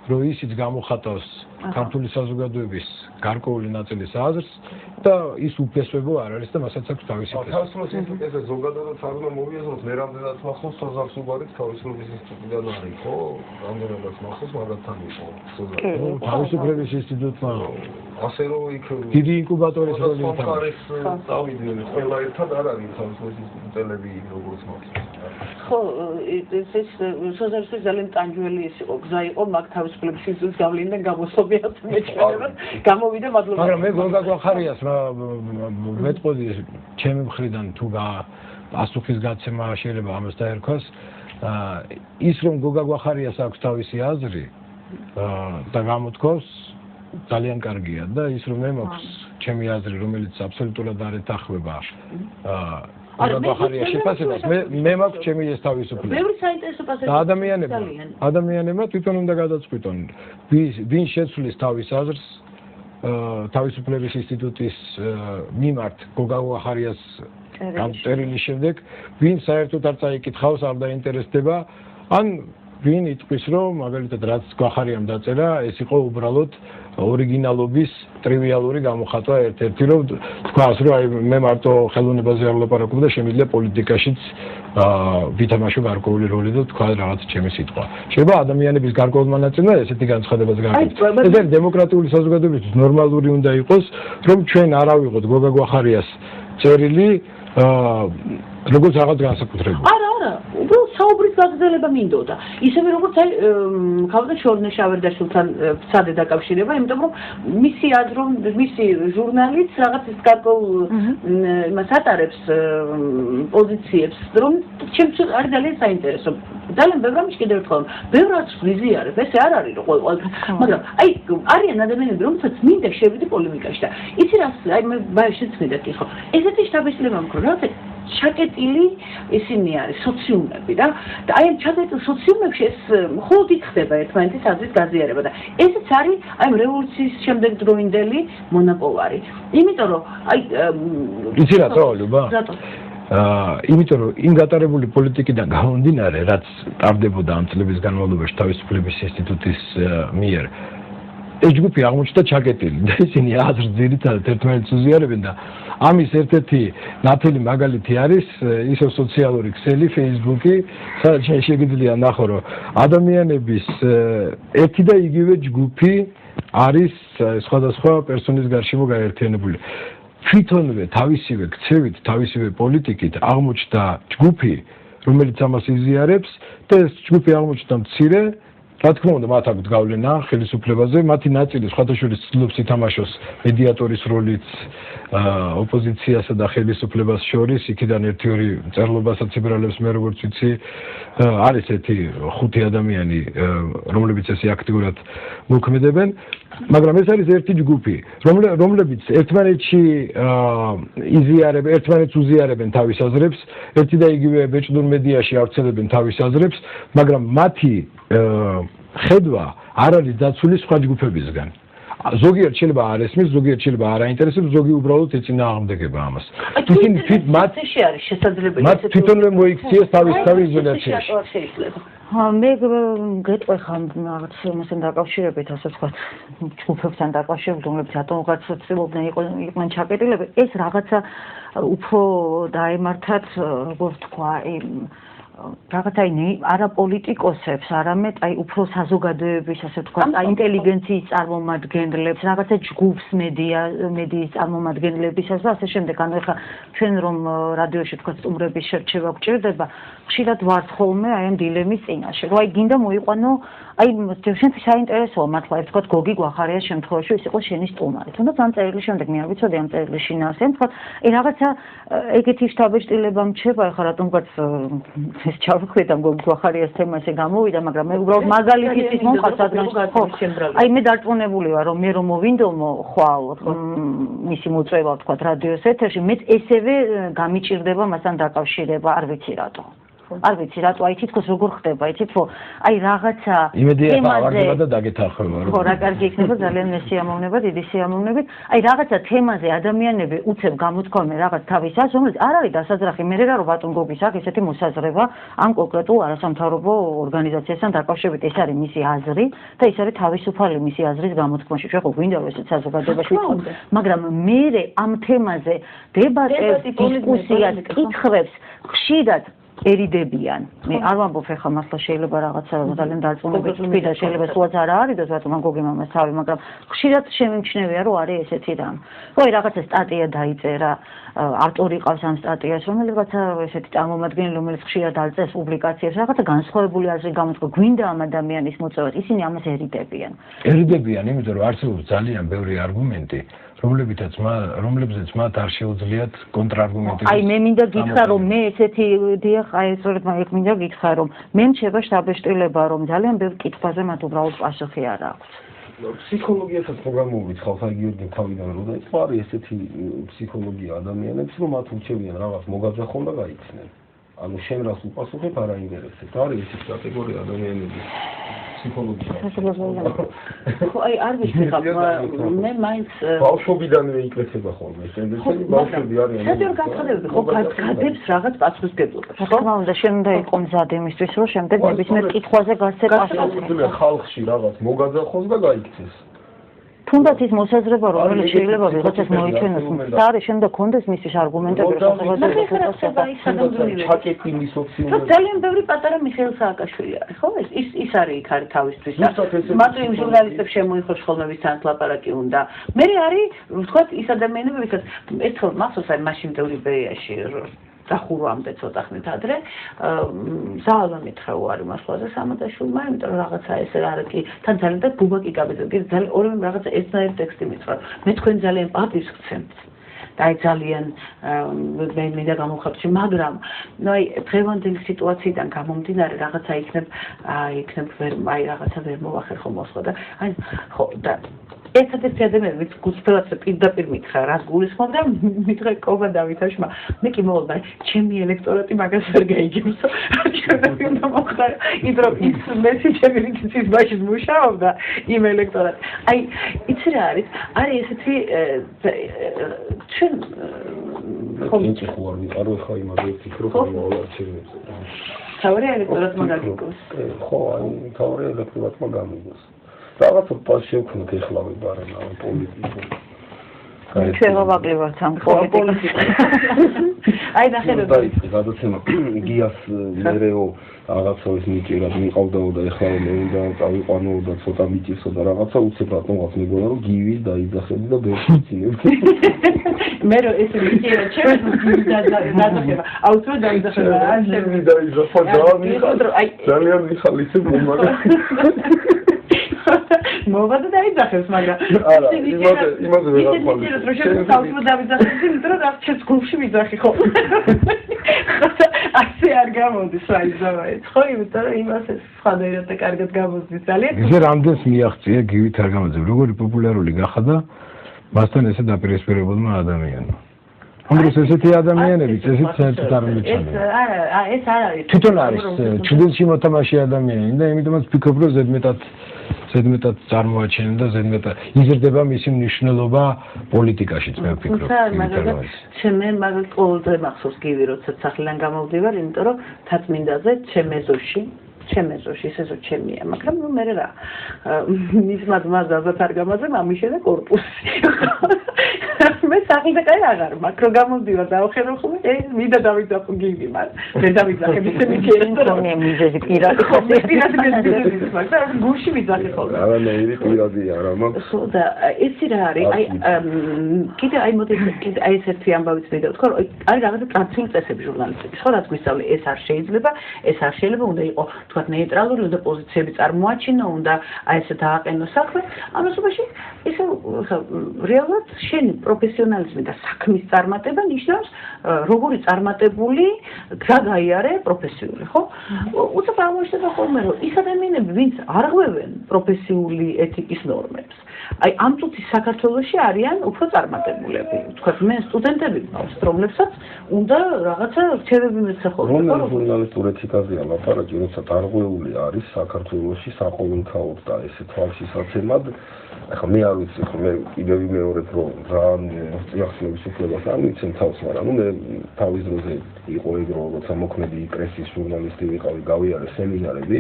რომ ისიც გამოხატავს ქართული საზოგადოების გარკვეული ნაწილის აზრს და ის უფლესებო არ არის და მასაც აქვს თავისი ფესვი. თავისუფლების ინსტიტუტზე ზოგადად არ უნდა მოვიაზროთ, მე რამდენად მახსოვს თოზავს უგარით თავისუფლების ინსტიტუტიდან არის, ხო? რამდენადაც მახსოვს, მაგათთან იყო. თავისუფლების ინსტიტუტმა ასე რომ იქ დიდი ინკუბატორის როლი ითამაშა. წავიდნენ ყველა ერთად არ არის თავისუფლების ინსტიტუტელები როგორც მახსოვს. ხო, ეს სოზარსის ძალიან ტანჯველი იყო, გზა იყო მაგ თავისუფლების ინსტიტუტს გავლენიდან გამოსობიათ მეჩვენებად, გამოვიდა მადლობა. მაგრამ მე გოგა გვახარიას მეტყოდი ჩემი მხრიდან თუ პასუხის გაცემა შეიძლება ამას დაერქვას, ის რომ გოგა გვახარიას აქვს თავისი აზრი და გამოთქვას ძალიან კარგია და ის რომ მე მაქვს ჩემი აზრი, რომელიც აბსოლუტურად არ ეთანხმება გოგა შეფასებას, მე მაქვს ჩემი ეს თავისუფლება. ბევრი საინტერესო პასუხი ადამიანებმა თვითონ უნდა გადაწყვიტონ, ვინ შეცვლის თავის აზრს თავისუფლების ინსტიტუტის მიმართ გოგა გვახარიას წერილის შემდეგ, ვინ საერთოდ არ წაიკითხავს, არ დაინტერესდება, ან ვინ იტყვის, რომ მაგალითად რაც გვახარიამ დაწერა, ეს იყო უბრალოდ ორიგინალობის ტრივიალური გამოხატვა ერთ-ერთი, რომ თქვას, რომ აი მე მარტო ხელოვნებაზე არ ვლაპარაკობ და შემიძლია პოლიტიკაშიც ვითამაშო გარკვეული როლი და თქვა რაღაც ჩემი სიტყვა. შეიძლება ადამიანების გარკვეულ მონაწილეობა ესეთი განცხადებაც გაკეთდეს. ეს არის დემოკრატიული საზოგადოებისთვის ნორმალური უნდა იყოს, რომ ჩვენ არ ავიღოთ გოგა გვახარიას წერილი როგორც რაღაც განსაკუთრებული. არა, უბრალოდ საუბრის გაგრძელება მინდოდა. ისევე როგორც აი ხავდა შორნე შავერდაშვილთან სცადე დაკავშირება, იმიტომ რომ მისი აზრომ, მისი ჟურნალიც რაღაც ის გარკვეულ იმას ატარებს პოზიციებს, რომ ჩემთვის არის ძალიან საინტერესო. ძალიან ბევრ რამში კიდევ ერთხელ, ბევრ რამს ვიზიარებ, ესე არ არის რომ მაგრამ აი არიან ადამიანები, რომელსაც მინდა შევიდე პოლემიკაში და იცი რას, აი მე ბაეშიც მინდა კითხო. ესეთი შთაბეჭდილება მქონდა, რაღაც ჩაკეტილი ისინი არის სოციუმები და აი ამ ჩაკეტილ სოციუმებში ეს მხოლოდ იქ ხდება ერთმანეთის აზრის გაზიარება და ესეც არის აი რევოლუციის შემდეგ დროინდელი მონაპოვარი. იმიტომ რომ აი იცი რატო ვალუба? იმიტომ რომ იმ გატარებული პოლიტიკიდან გამომდინარე, რაც ტარდებოდა ამ წლების განმავლობაში თავისუფლების ინსტიტუტის მიერ, ეს ჯგუფი აღმოჩნდა ჩაკეტილი და ისინი აზრს ძირითადად ერთმანეთს უზიარებენ და ამის ერთ-ერთი ნათელი მაგალითი არის ისევ სოციალური ქსელი Facebook-ი, სადაც შეიძლება ნახო, რომ ადამიანების ერთი და იგივე ჯგუფი არის სხვადასხვა პერსონის გარშემო გაერთიანებული. თვითონვე თავისივე ქცევით, თავისივე პოლიტიკით აღმოჩნდა ჯგუფი, რომელიც ამას იზიარებს და ეს ჯგუფი აღმოჩნდა მცირე, რა თქმა უნდა, მათ აქვს გავლენა ხელისუფლებაზე, მათი ნაწილი სხვადასხვა ცდილობს ითამაშოს მედიატორის როლიც ოპოზიციასა და ხელისუფლებას შორის, იქიდან ერთი-ორი მწერლობასაც იბრალებს, მე როგორც ვიცი, არის ერთი 5 ადამიანი, რომლებიც ესე აქტიურად მოქმედებენ, მაგრამ ეს არის ერთი ჯგუფი, რომლებიც ერთმანეთში ერთმანეთს უზიარებენ თავის აზრებს, ერთი და იგივე ბეჭდურ მედიაში ავრცელებენ თავის აზრებს, მაგრამ მათი ხედვა არ არის დაცული სხვა ჯგუფებისგან. ზოგიერთ შეიძლება არ ესმის, ზოგიერთ შეიძლება არ აინტერესებს, ზოგი უბრალოდ ეწინააღმდეგება ამას. ისინი მათში არის შესაძლებელი მათ თვითონვე მოიქციეს თავის იზოლაციაში. მე გეტყვი ხომ რაღაც იმასთან დაკავშირებით, ასე ვთქვათ, ჯგუფებთან დაკავშირებით, რომლებიც ატომურად ცდილობდნენ იყვნენ ჩაკეტილები, ეს რაღაცა უფრო დაემართათ, როგორ ვთქვა, რაღაც აი არა პოლიტიკოსებს, არამედ აი უფრო საზოგადოების, ასე ვთქვათ, აი ინტელიგენციის წარმომადგენლებს, რაღაცა ჯგუფს მედიის წარმომადგენლებისას და ასე შემდეგ. ანუ ეხლა ჩვენ რომ რადიოში ვთქვათ სტუმრების შერჩევა გვჭირდება, ხშირად ვართ ხოლმე აი ამ დილემის წინაშე. რომ აი გინდა მოიყვანო, აი შენთვის საინტერესოა მართლა, ვთქვათ, გოგი გვახარიას შემთხვევაში ის იყო შენი სტუმარი. თუნდაც ამ წერილის შემდეგ მე არ ვიცოდი ამ წერილის შინაარსზე, ვთქვათ, აი რაღაცა ეგეთი შთაბეჭდილება მრჩება, ეხლა რატომღაც ეს ჩავხვით ამ გოგი გვახარიას თემა ესე გამოვიდა, მაგრამ მე უბრალოდ მაგალითის მომყავს ადრე ხო. აი მე დარწმუნებული ვარ, რომ მე რომ მოვინდომო ხვალ მისი მოწვევა, ვთქვათ, რადიოს ეთერში, მეც ესევე გამიჭირდება მასთან დაკავშირება, არ ვიცი რატო. არ ვიცი რატო აი თითქოს როგორ ხდება იცით რომ აი რაღაცა იმედია აღარდება და დაგეთანხმება ხო რა კარგი იქნება ძალიან მესიამოვნება დიდი სიამოვნებით აი რაღაცა თემაზე ადამიანები უცებ გამოთქვამენ რაღაც თავისას რომელიც არ არის დასაძრახი მე რა რომ ბატონ გოგის აქვს ესეთი მოსაზრება ამ კონკრეტულ არასამთავრობო ორგანიზაციასთან დაკავშირებით ეს არის მისი აზრი და ეს არის თავისუფალი მისი აზრის გამოთქმაში ჩვენ ხო გვინდა რომ ესეც საზოგადოებაში ვთქვათ მაგრამ მე ამ თემაზე დებატებს დისკუსიას კითხვებს ხშირად ერიდებიან. მე არ ვამბობ ხა მართლა შეიძლება რაღაცა ძალიან დარწმუნებით ვთქვი და შეიძლება სულაც არ არის და ბატონ გოგი მამას თავი, მაგრამ ხშირად შემიმჩნევია რომ არის ესეთი რამ. ხო, აი რაღაცა სტატია დაიწერა, ავტორი ყავს ამ სტატიას, რომელიღაცა ესეთი წარმომადგენელი, რომელიც ხშირად არწევს პუბლიკაციებს, რაღაცა განსხვავებული აზრი გამოთქვა, გვინდა ამ ადამიანის მოწვევას, ისინი ამას ერიდებიან. ერიდებიან, იმიტომ რომ არსებობს ძალიან ბევრი არგუმენტი. რომლებზეც მათ არ შეუძლიათ კონტრარგუმენტები. აი მე მინდა გითხრა რომ მე ესეთი დიახ აი სწორედ მაგ მინდა გითხრა რომ მე მჩება შთაბეჭდილება რომ ძალიან ბევრ კითხვაზე მათ უბრალოდ პასუხი არ აქვს. ფსიქოლოგიასაც პროგრამულით ხალხ აი გიორგი თავიდან რომ დაიწყო არის ესეთი ფსიქოლოგია ადამიანებს რომ მათ ურჩევიან რაღაც მოგაძახონ და გაიქცნენ. ანუ შენ რას უპასუხებ არ აინტერესებს. არის ესეთი კატეგორია ადამიანების ფსიქოლოგია. ხო აი არ ვიცი ხა მე მაინც ბავშვობიდანვე იკრეცება ხოლმე შემდეგი ბავშვები არიან. საერთოდ გაცხადებები ხო გადებს რაღაც პასუხისგებლობას. რა თქმა უნდა შენ უნდა იყო მზად იმისთვის რომ შემდეგ ნებისმიერ კითხვაზე გასცე პასუხი. ხალხში რაღაც მოგაძახოს და გაიქცეს. თუნდაც ის მოსაზრება რომელიც შეიძლება ვიღაცას მოიწვიოს და არის შემდეგ კონდეს მისთვის არგუმენტები ჩაკეტილი სოციალური ძალიან ბევრი პატარა მიხეილ სააკაშვილი არის ხო ის არის იქ არის თავისთვის მარტო იმ ჟურნალისტებს შემოიხოს ხოლმე ვისთანაც ლაპარაკი უნდა მე არის ვთქვათ ის ადამიანები ვისაც ერთხელ მახსოვს აი მაშინ ბევრი ბერიაში დახურვამდე ცოტა ხნით ადრე ზაალმა მითხრა უარი მასლაზე სამადაშვილმა იმიტომ რომ რაღაცა ეს არ კი თან ძალიან და ბუბაკი გაბეძებდი ძალიან ორივე რაღაცა ერთნაირი ტექსტი მითხრა მე თქვენ ძალიან პატივს გცემთ და აი ძალიან მე მინდა გამოვხატო მაგრამ ნუ აი დღევანდელი სიტუაციიდან გამომდინარე რაღაცა იქნებ აი რაღაცა ვერ მოვახერხო მოსხო და აი ხო და ერთადერთი ადამიანი ვინც გულწრფელად პირდაპირ მითხრა რას გულისხმობ და მითხრა კობა დავითაშმა მე კი მოვიდა ჩემი ელექტორატი მაგას ვერ გაიგებს ჩემი უნდა მოხდა იდრო ის მესიჯები ის ბაშის მუშაობდა იმ ელექტორატი აი იცი რა არის ესეთი ჩვენ ხომჭი ხო არ ვიყარო ხა იმაზე ფიქრობ მოვარჩენებს თავი ელექტორატმა გაგიგოს ხო აი თავი ელექტორატმა გამიგოს რაღაცა პასიოქნოთ ეხლა ვიბარენ ამ პოლიტიკურ ჩვენ ვაკლევართ ამ პოლიტიკას აი ნახეთ გადაცემა გიას მერეო რაღაცა ის მიჭირა მიყავდაო და ეხლა მე უნდა წავიყვანო და ცოტა მიჭირსო და რაღაცა უცებ რატომღაც მეგონა რომ გივის დაიძახები და ბერჩიცინებდი მე რომ ეს მიჭირა ჩემს გივის დაიძახება აუცილებლად დაიძახება გივის დაიძახა ძალიან მიხალისებ მომაგა მოვადა დაიძახებს მაგრამ არა იმაზე ვერ ახვალე შენ თავშო დავიძახებ იმიტომ რომ რაღაც ჩემს გულში ვიძახი ხო ასე არ გამოდის საერთოდ ხო იმიტომ რომ იმას სხვადასხვა და კარგად გამოდის ძალიან ისე რამდენს მიაღწია გივით არ გამოძებ როგორი პოპულარული გახადა მასთან ესე დაპირისპირებულმა ადამიანმა ამას ესეთი ადამიანებიც ესეც საერთოდ არ მიჩვენე ეს არ არის თვითონ არის ჩრდილში მოთამაშე ადამიანი და იმიტომაც ვფიქრობ რომ ზედმეტად წარმოაჩენენ და ზედმეტად იზრდება მისი მნიშვნელობა პოლიტიკაშიც მე ვფიქრობ მე მაგალითად ყოველდღე მახსოვს გივი როცა სახლიდან გამოვდივარ იმიტომ რომ თაწმინდაზე ჩემ ეზოში ეს ეზო ჩემია მაგრამ ნუ მე რა მისმა ძმას ალბათ არ გამაძე მამიშე და კორპუსი მე სახლიდან კაი აღარ მაქვს რომ გამოვდივარ და ვხედავ ხოლმე მინდა დავიძახო გივი მაგრამ მე დავიძახე მისე მიქერა მიზეზი პირადი მაგრამ გულში ვიძახე ხოლმე არა ნეირი პირადი არა მაქვს ხო და იცი რა არის აი კიდე აი მოდი კიდე აი ეს ერთი ამბავიც მინდა ვთქვა რომ არის რაღაცა ტრადიციული წესები ჟურნალისტების ხო რაც გვისწავლე ეს არ შეიძლება უნდა იყოს თქვათ ნეიტრალური უნდა პოზიციები წარმოაჩინო უნდა აი ესე დააყენო საქმე ამასობაში ისე რეალურად შენი პროფესიონალიზმი და საქმის წარმატება ნიშნავს როგორი წარმატებული გაგაიარე პროფესიული ხო უცებ აღმოჩნდება ხოლმე რომ ის ადამიანები ვინც არ ღვევენ პროფესიული ეთიკის ნორმებს აი ამ წუთის საქართველოში არიან უფრო წარმატებულები. ვთქვათ, მე სტუდენტები მყავს, რომლებსაც უნდა რაღაცა რჩევები მისცეხოვდეს. რომელი ჟურნალისტურ ეთიკაზეა ლაპარაკი, როცა დარღვეული არის საქართველოში საყოველთაოდ და ესე თვალშისაცემად. ახლა მე არ ვიცი, ხო მე კიდევ ვიმეორებ, რომ რა წიაღწევების უფლებას არ მიცემ თავს, მაგრამ ნუ მე თავის დროზე იყო ეგ, რომ როცა მოქმედი პრესის ჟურნალისტი ვიყავი, გავიარე სემინარები.